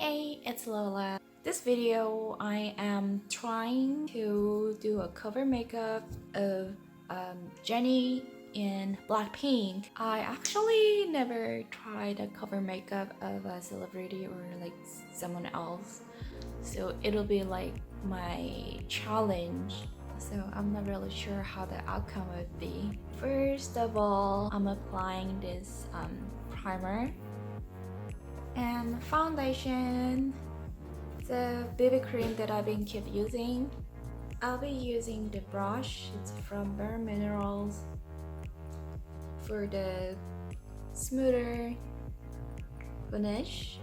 Hey, it's Lola. This video I am trying to do a cover makeup of Jennie in BLACKPINK. I actually never tried a cover makeup of a celebrity or like someone else, so it'll be like my challenge. So I'm not really sure how the outcome would be. First of all, I'm applying this primer and foundation, the BB cream that I've been keep using. I'll be using the brush, it's from Bare Minerals, for the smoother finish.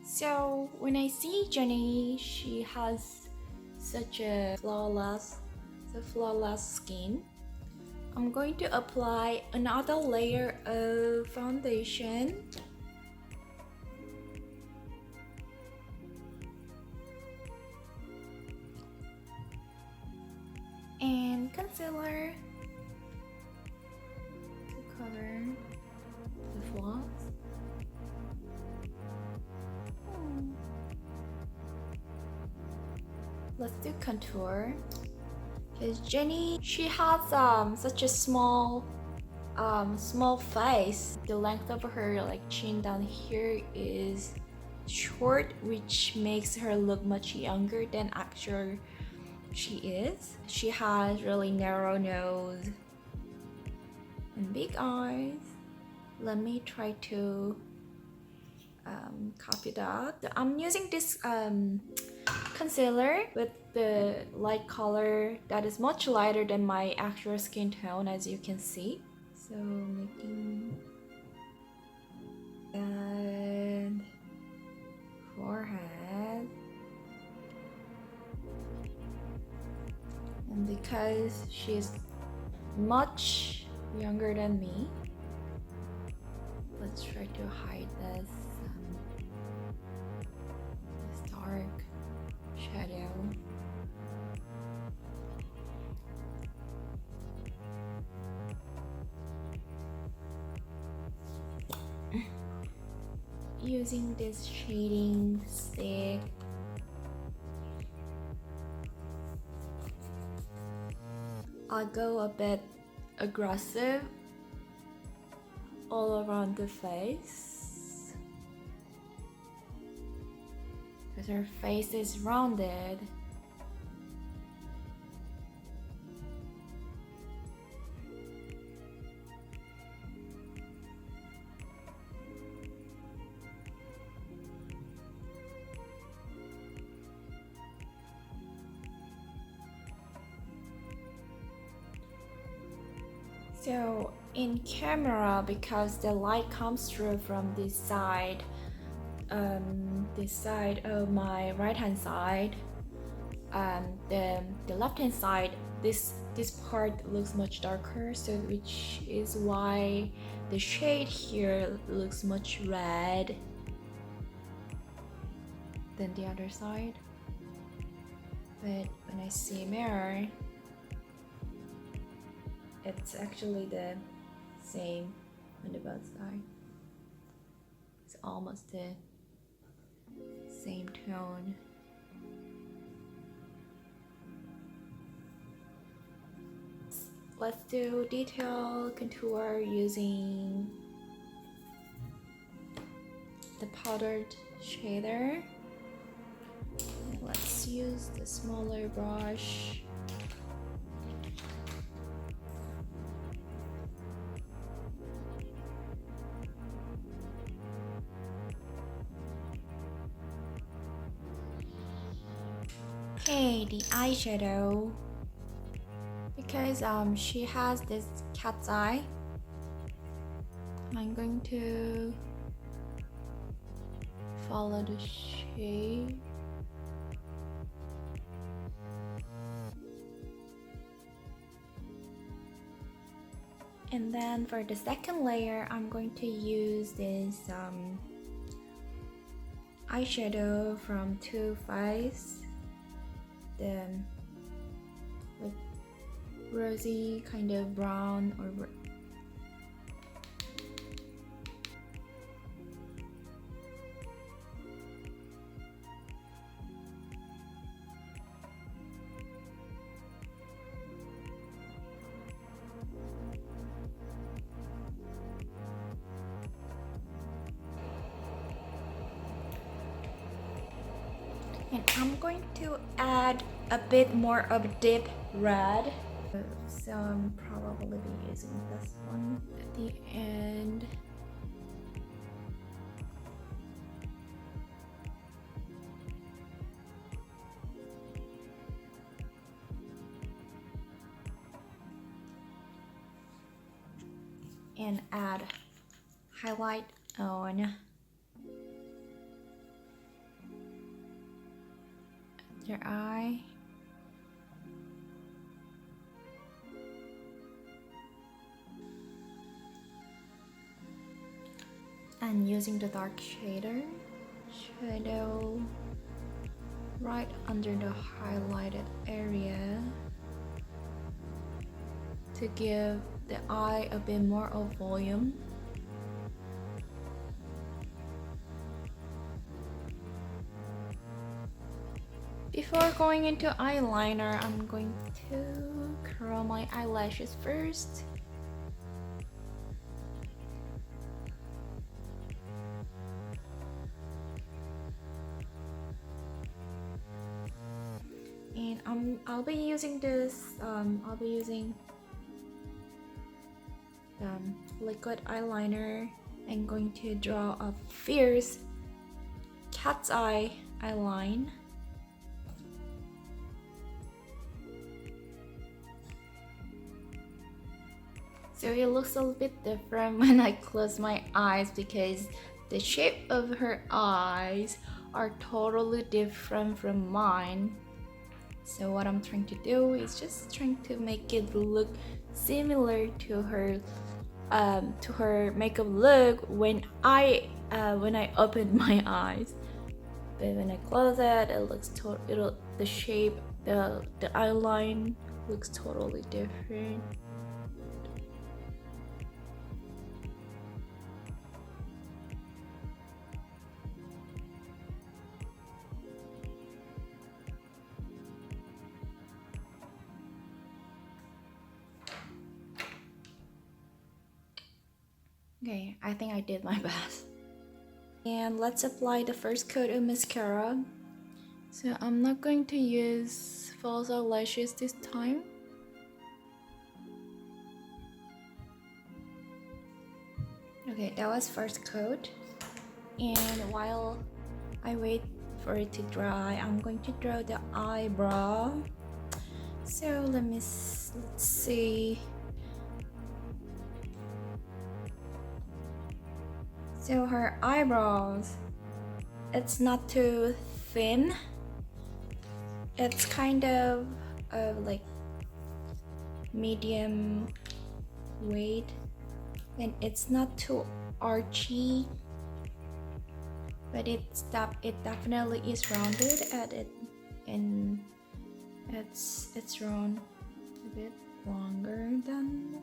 So when I see Jennie, she has such a flawless skin. I'm going to apply another layer of foundation. And concealer to cover the flaws. Let's do contour. Because Jennie, she has such a small face. The length of her like chin down here is short, which makes her look much younger than actually she is. She has really narrow nose and big eyes. Let me try to copy that. So I'm using this concealer with the light color that is much lighter than my actual skin tone, as you can see. So making and forehead, and because she's much younger than me, let's try to hide this dark shadow. Using this shading stick, I'll go a bit aggressive all around the face because her face is rounded. So in camera, because the light comes through from this side of my right hand side, the left hand side, this part looks much darker, so which is why the shade here looks much red than the other side. But when I see a mirror, it's actually the same on the both sides. It's almost the same tone. Let's do detail contour using the powdered shader. Let's use the smaller brush. Okay, the eyeshadow, because she has this cat's eye, I'm going to follow the shade. And then for the second layer, I'm going to use this eyeshadow from Too Faced, the like rosy kind of brown or and I'm going to add a bit more of deep red. So I'm probably be using this one at the end. And add highlight on your eye. And using the dark shadow right under the highlighted area to give the eye a bit more of volume. Before going into eyeliner, I'm going to curl my eyelashes first. And I'll be using this. I'll be using liquid eyeliner. I'm going to draw a fierce cat's eye eyeline. So it looks a little bit different when I close my eyes because the shape of her eyes are totally different from mine. So what I'm trying to do is just trying to make it look similar to her makeup look when I open my eyes. But when I close it, it looks the shape, the eyeline looks totally different. Okay, I think I did my best. And let's apply the first coat of mascara. So I'm not going to use false eyelashes this time. Okay, that was first coat. And while I wait for it to dry, I'm going to draw the eyebrow. So let's see. So her eyebrows, it's not too thin. It's kind of like medium weight, and it's not too archy, but it definitely is rounded at it, and it's round a bit longer than.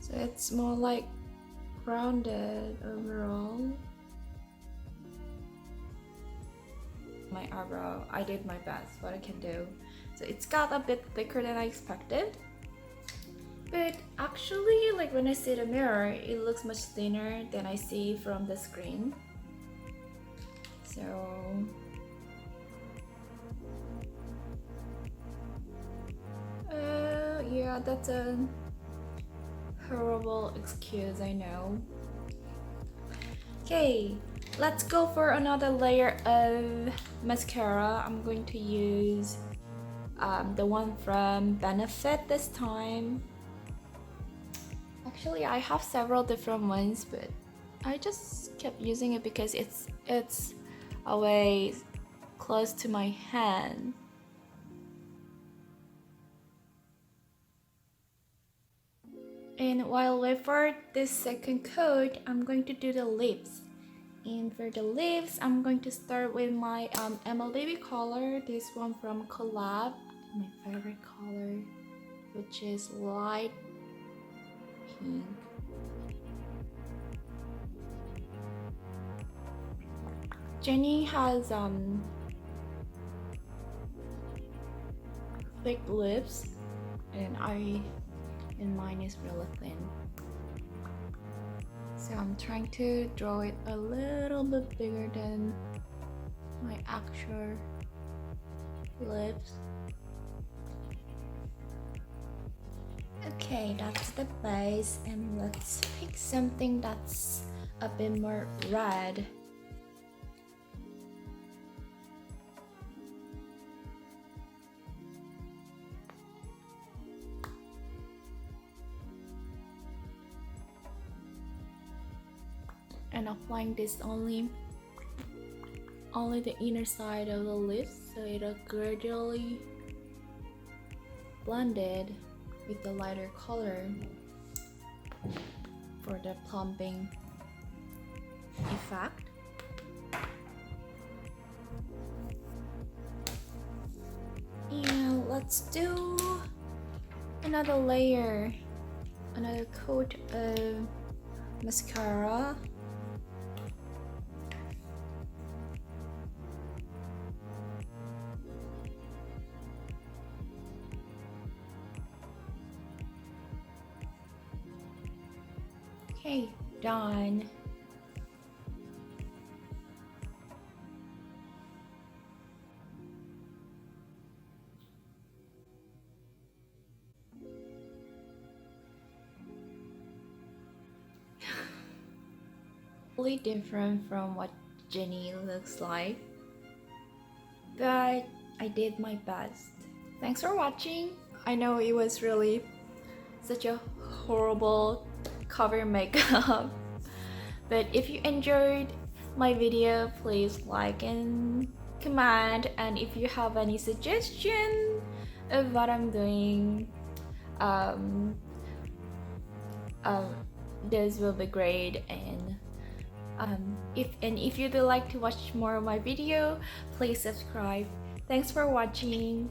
So it's more like rounded overall. My eyebrow, I did my best, what I can do. So it's got a bit thicker than I expected. But actually, like when I see the mirror, it looks much thinner than I see from the screen. So yeah, that's a horrible excuse, I know. Okay, let's go for another layer of mascara. I'm going to use the one from Benefit this time. Actually, I have several different ones, but I just kept using it because it's always close to my hand. And while I wait for this second coat, I'm going to do the lips. And for the lips, I'm going to start with my MLB color. This one from Collab, my favorite color, which is light pink. Jennie has thick lips, and mine is really thin. So I'm trying to draw it a little bit bigger than my actual lips. Okay, that's the base, and let's pick something that's a bit more red. And applying this only the inner side of the lips, so it'll gradually blend it with the lighter color for the plumping effect. And let's do another layer, another coat of mascara. Okay, done. Really different from what Jennie looks like, but I did my best. Thanks for watching. I know it was really such a horrible cover makeup, but if you enjoyed my video, please like and comment, and if you have any suggestion of what I'm doing, this will be great. And if you'd like to watch more of my video, please subscribe. Thanks for watching.